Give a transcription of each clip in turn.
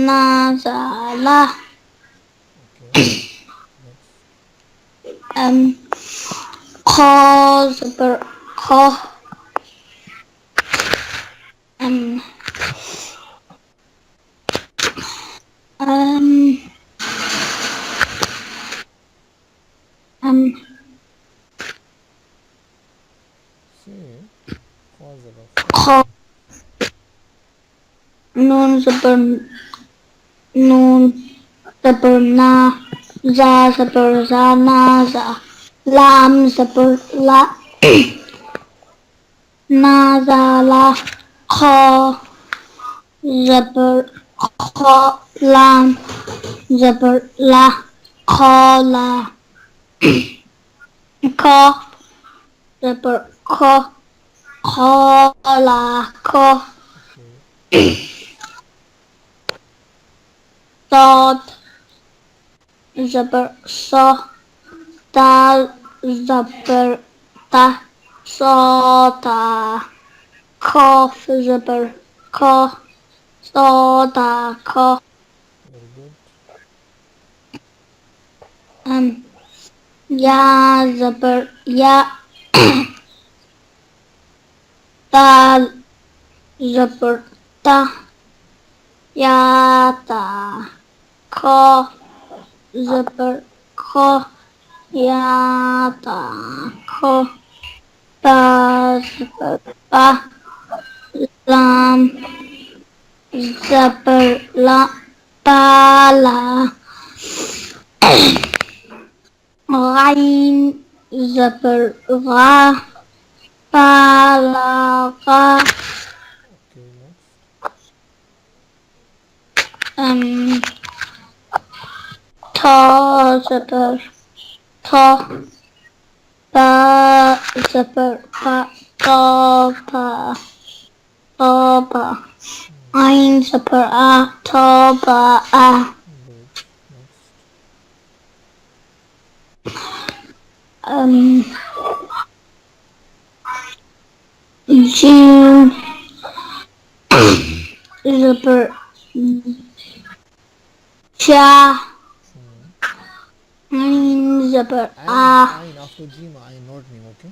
nazala, Okay. Next. um, khazbar, kha, um, um, um, See. Cause of a kha, nun zabar, nun zabar na, za zabar za, na za, lam zabar la, na za la, kha zabar kha, lam zabar la, kha la, kha zabar kha, kha la, kha, Okay. dad zabar sa, dal zabar ta, sa ta, kaf zabar ka, sa ta ka, Very good. um, ya zabar ya, dal zabar ta, ya ta, ka zabar ka, ya ta ka, ba zabar ba, lam zabar la, ba la, غين زبر غا، بلغ، Okay. Next. um, تا زبر تا، با زبر با، طاب طاب، عين زبر طاب Good. Next. um, جيم زبر جا، Hmm. عين زبر Ain after Jim. Ain, not meme. Okay.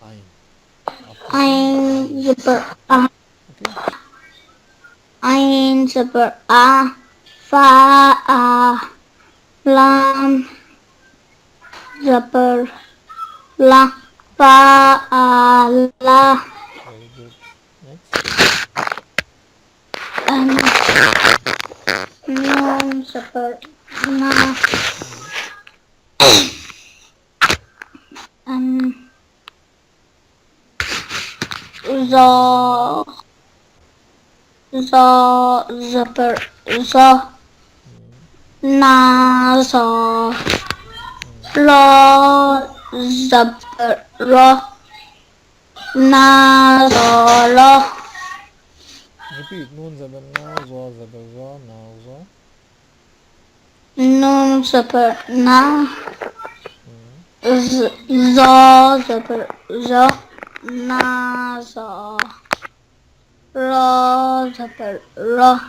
Ain after Jim. عين Ain. زبر Okay. عين زبر فا لام زبر لا، فعل، Very good. Next. um, نون زبر نا، Hmm. um, Nun zabar na. زا زا زبر زا، Hmm. نا زا، Hmm. لا زبر را، نا زا لا، Repeat. Nun zabar na. Za zabar za. Na za. نون زبر نا، Hmm. زا زبر زا، نا زا، را زبر را،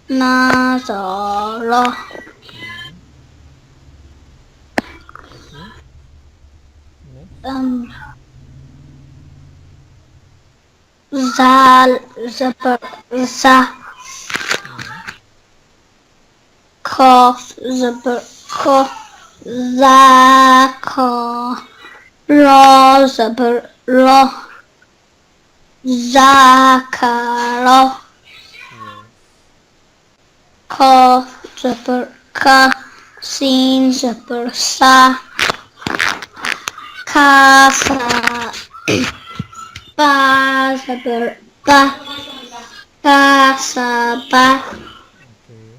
نا زا را، Hmm. Okay. Next. um, زال زبر زا، Hmm. کاف زبر کا، زا کا، را زبر را، زا کا را، Yes. کاف زبر کا، سین زبر سا، کا سا، با زبر با، کا سا با، Okay.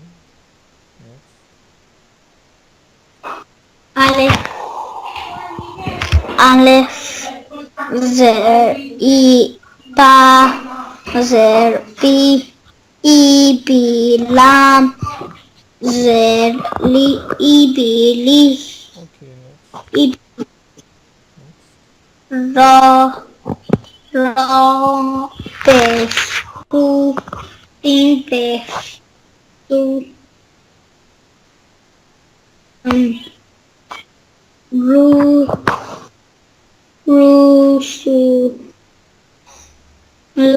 Next. الف الف، زر ای، با زر بی، ای بی لام، زر لی، ای بی لی، Okay. Next. ای Next. را را، بش بو، Sin pez. Su. Ru. Ru. Su. Lu.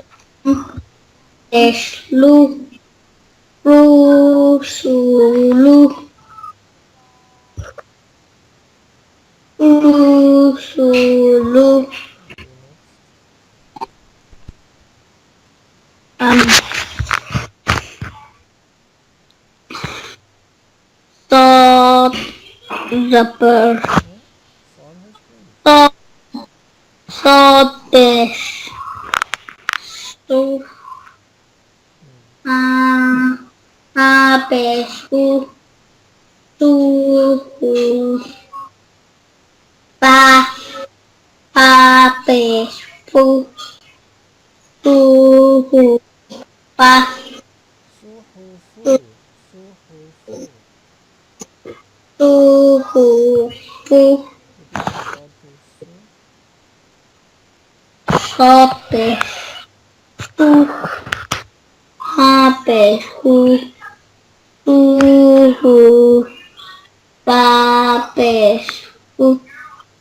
Pez. Lu. Ru. Su. Lu. Ru. Su. Lu. Okay, next. Um, Salt. Zapper. Yeah. Sword has page. Salt. Salt. Pez. Su. Hmm. Pez. Su. Su. Pa. Pez. Fu. Su. Pa. Suhufu. Suhufu. Su. Fu. Repeat the word for su. Sope. Su. Pez. Fu. Su. Pa. Pez. Fu.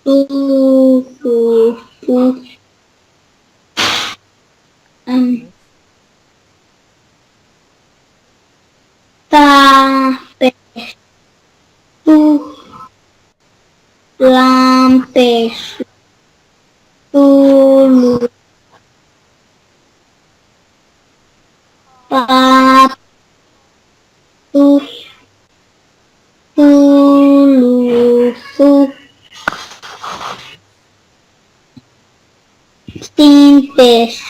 Fu. Um, Next. Ta. Pez. Su. Lam. Pez. Su. Pa. Su. Su. Next. Sin pez.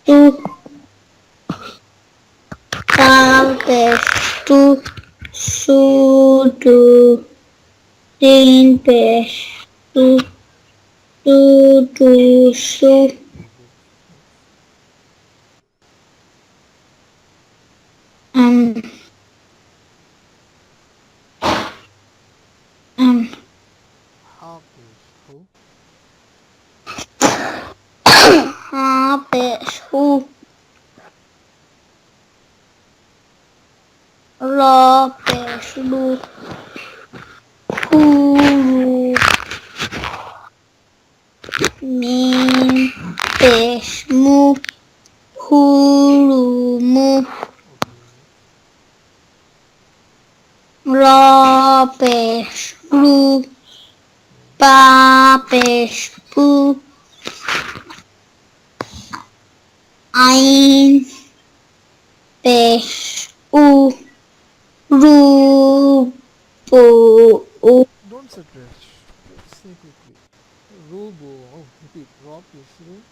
Su. Tal pez. Tu. Su. Tu. Sin pez. Su. Su. Okay, good. Next. Um, um, Ha page. Hu. ha pez. Hu. Lo pez. Lu. Hu. Min pez. Mu. Hulu. Mu. Okay, next. Lo pez. Lu. Hmm. Pa pez. Pu. Ain pez. U. Ru. Pu. U. Don't stretch. Say quickly. Robo. Oh, repeat. Rob is ru.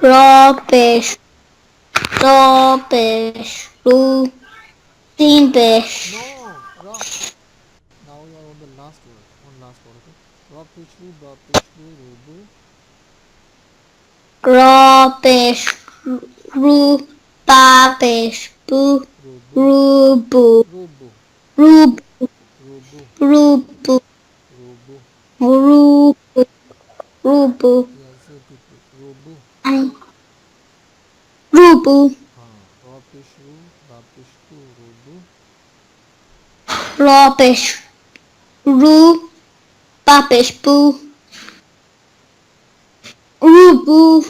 Lo pez. Lo pez. Lu. Sin pez. No. Rob. Now you are on the last word. On last word. Okay. Rob pitch ru. Bob pitch ru. Robo. Lo pez. Ru. Pa pez. Pu. Robo. Rubu. Robo. Rubu. Robo. Rubu. Robo. Rubu. Rubu. Yeah, say it quickly. Robo. Ay. Rubu. Rob pitch ru. Bob pitch pu. Robo. Lo pez. Ru. Pa pez. Pu. Rubu.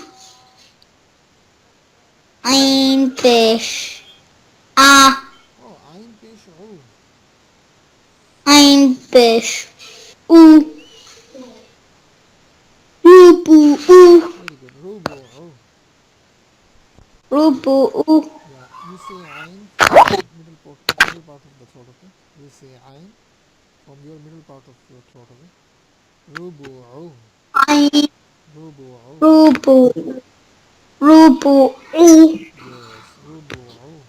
Ain pez. A. Oh, ein pitch ru. Ain pez. U. Rubu. U. Very good. Robo. Oh. Rubu. U. Yeah, you say ein from your middle part of the throat, okay? You say ein from your middle part of your throat, okay? Rubu'u, Ain. rubu'u. Rubu. Rubu. U. Yes, rubu'u,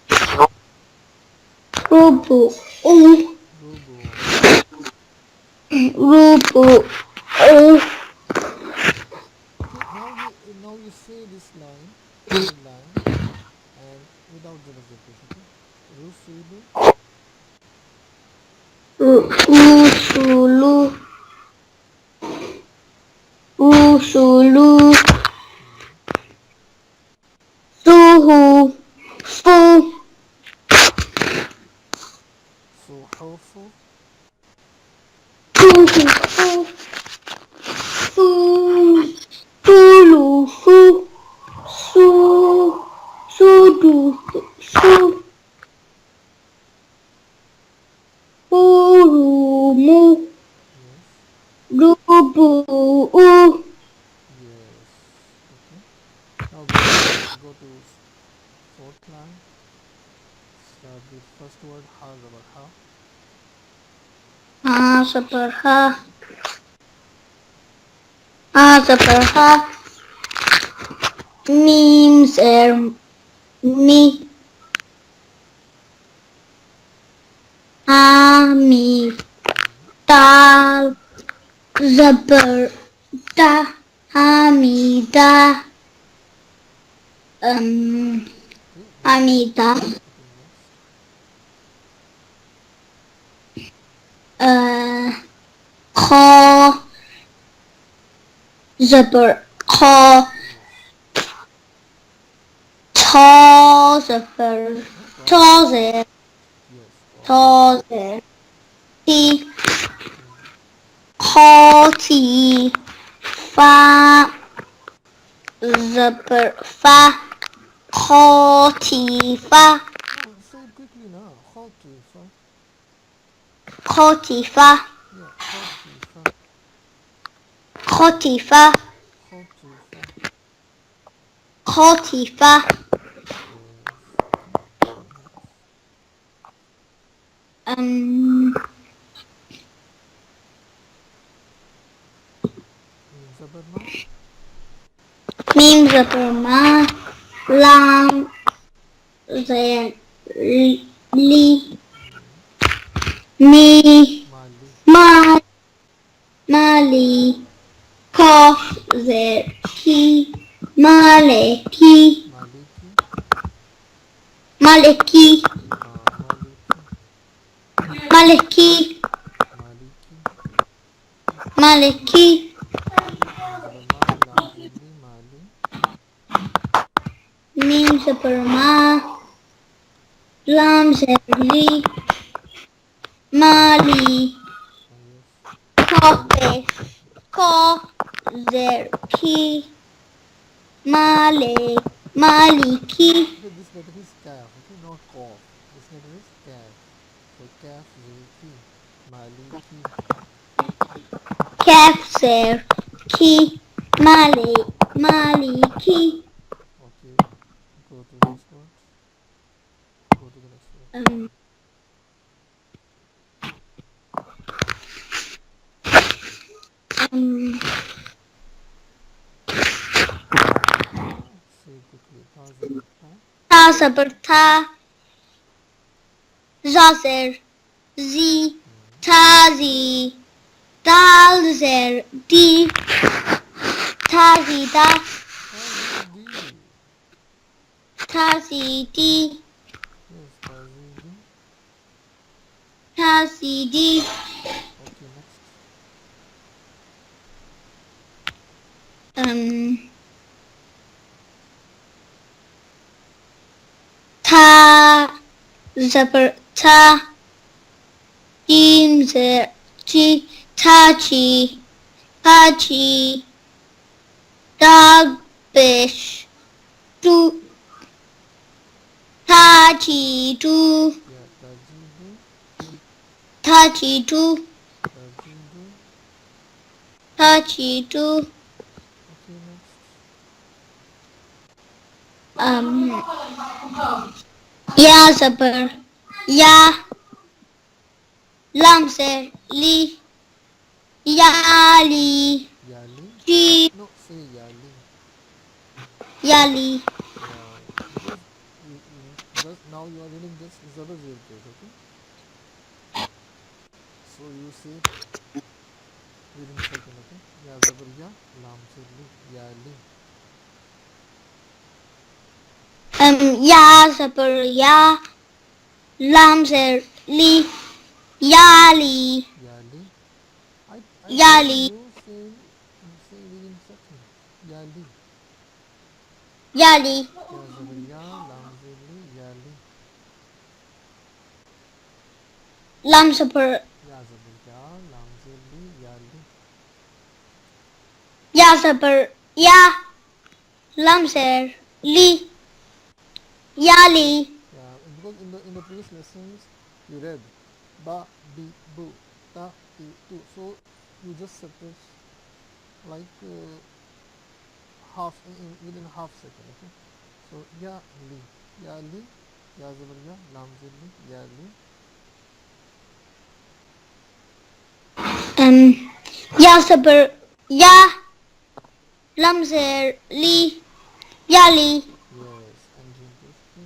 Rubu. U. rubu'u. Rubu. U. Okay, now you say this line, third line, and without the repetition, okay? Rusulu, Usulu. Usulu. hmm, Go to fourth line. Start with first word ha zabar ha. Ha zabar ha. Ha zabar ha. Mim zer mi. Ha mi. Dal zabar da. Hamida. Okay, next. Hamida. Okay, next. Kha zabar kha. Yes. Ta zabar No, ta try. zer Yes, ta ta. zer ti Hmm. kha ti fa zabar fa kha ti fa No, say it quickly now. Khatifa. kha ti fa Yeah, khatifa. kha ti fa Khatifa. kha ti fa. Yes. Okay, next. Um, Mim zabar ma. mim zabar ma lam zer li mi Mali. ma mali kaf zer ki maleki Maliki. maleki Maliki. maleki Maliki. maleki Mim zabar ma. Lam zilli. Mali. mim zabar ma lam zer li mali Yes. kafe ka zer ki male maliki Okay, this letter is kaf. Okay, not cough. This letter is kaf. So kaf zilki. Maliki. kaf zer ki male maliki Okay, go to next word. Go to the next word. um, um, Ta. Say quickly. Ta zabar ta. ta zabar ta za zer zi tazi dal zer di tazi da Ta zidi. tazi di Yes, ta zidi. tazi di Okay, next. um, ta zabar ta jim zer ji tachi tachi dog fish do tachi do Yeah, tajidu. tachi do Tajidu. tachi do Okay, next. um ya zabar ya lam zer li yali Yali. ji No, say yali. yali Yeah, because just now you are reading this zabar zero case. Okay, so you say it within second. Okay. Ya zabar ya. Lam zilli. Yali. ya zabar ya lam zer li yali Yali. I told yali you say within second. Yali. yali Ya zabar ya. Lam zilli. Yali. lam zabar Ya zabar ya. Lam zilli. Yali. ya zabar ya lam zer li yali Yeah, because in the previous lessons you read ba bi bu ta ti tu. So you just separate like within half second. Okay. So ya li, ya li, ya zabar ya, lam zir li, ya li. Ya sabır ya lamzer li yali Yes, and jim pesh chu.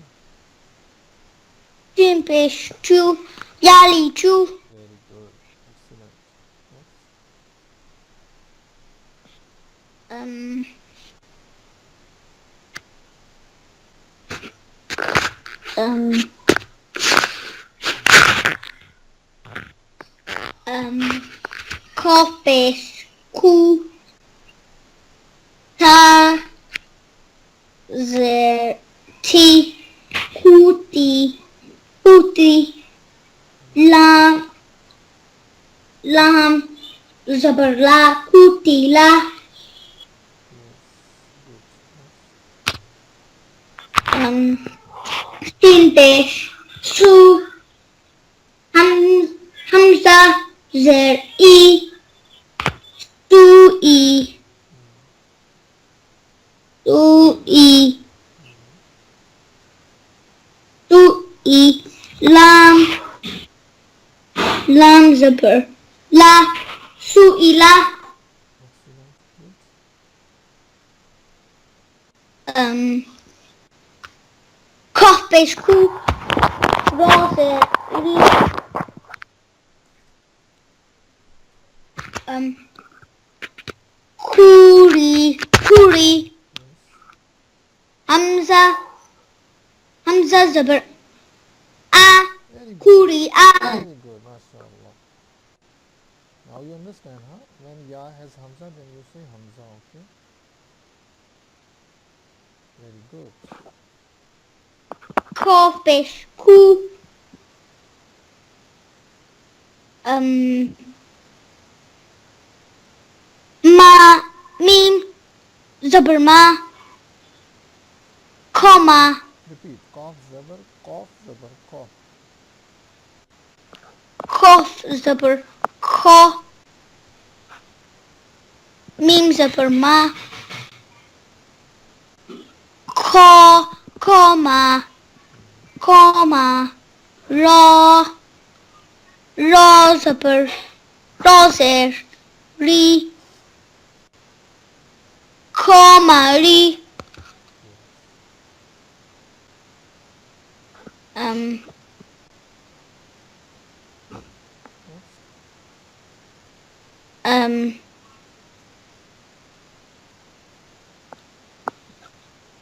jimpeş chu yali chu. Very good, excellent. Next. Um, um, Kopes ku ta zer ti kuti kuti la lam zabar la kuti la. Yes, good. Next. Tinteş su ham hamza zer i su i su i su i lam lam zabar la su i la. Excellent, good. Kopes ku rose ri kuri kuri Yes. hamza hamza zabar a Very good. kuri a. Very good, mashallah. Now you understand, huh? When ya has hamza, then you say hamza, okay? Very good. Kopes ku ma mim zabar ma comma Repeat. Qaf zabar, qaf zabar, qaf. kof zabar ko mim zabar ma ko comma ra ra zabar roser ri comma ri Yes. um Next. um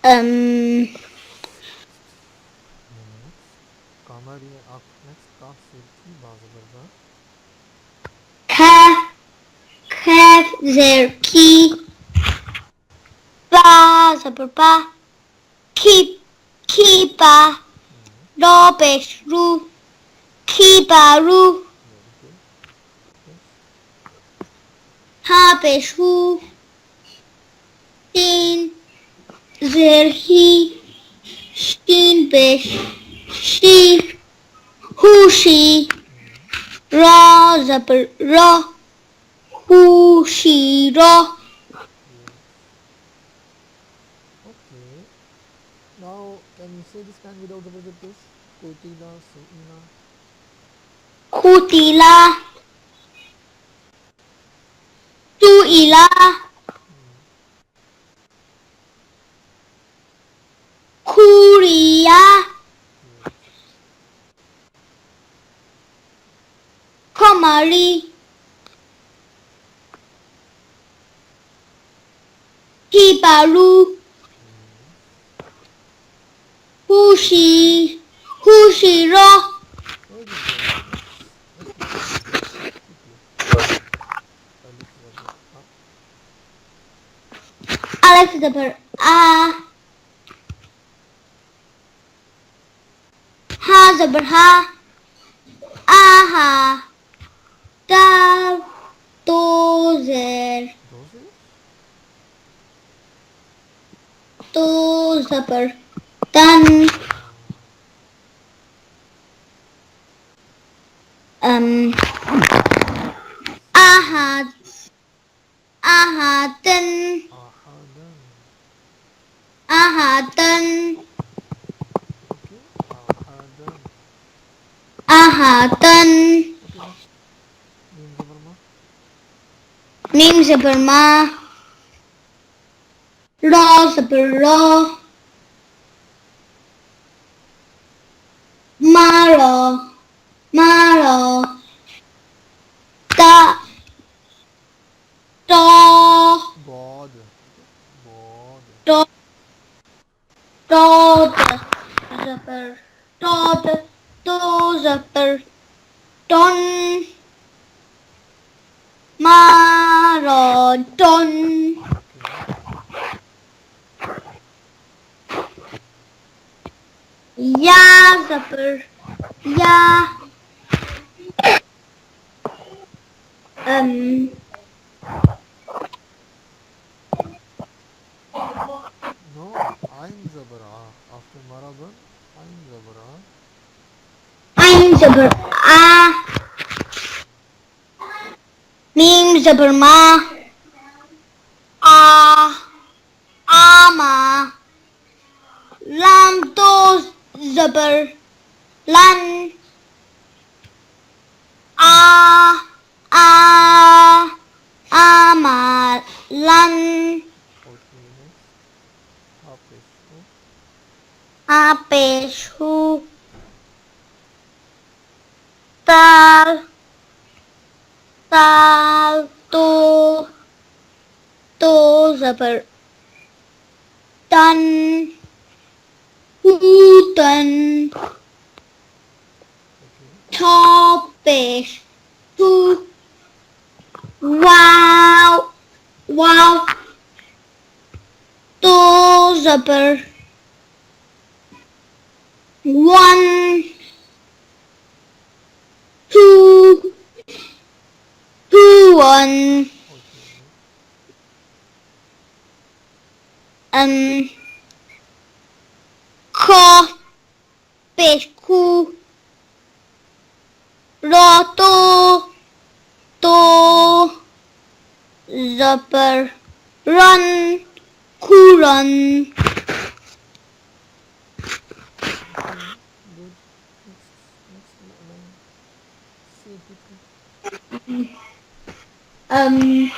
um Next. Kamari ak. Next. Kaf sir ki ba zabar ba. kaf kaf zer ki ba zabar ba keep kipa ro pesh ru kipa ru Very good. Yes. ha pesh hu tin zer hi shin pesh shi hu shi ra zabar ra hu shi ra. Yes. Okay. Now, can you say this kind without double pesh? Kotila, suina. Kutila tuila kuria Yes. komari hibaru Yes. hushiro Very good. Next. Next letter. Quickly. Alif zabar. Ah. alif zabar a ha zabar ha aha dal dozer Dozer. do zabar dan ahad ahadan Ahadan. Ahadan. Okay, ahadan. Ahadan. Okay, next. Mim zabar ma. Mim zabar ma. Ra zabar ra. Mara. Mara. Ta. Ta. Bod. Okay, bod. Ta. Dod. Zabar. Dod. Do zabar. Don. Marathon. Okay. Ya zabar. Ya. Um. No, ayn zabar a. After marathon, ayn zabar a. Ein zabar a. Mim zabar ma. A. Ama. Lam do zabar. Lan. A. A. Ama. Lan. Okay, next. Hapeshu. Apeshu. Tal. Tal. To. To zabar. Tan. Hutan. Okay. Topish. To. Wow. Wow. To zabar. One. Two. Two. One. Okay, next. Um. Ko. Fish. Ku. Roto. To. Zabar. Run. Kuran. Okay, good. Next, next line. Say quickly. Um.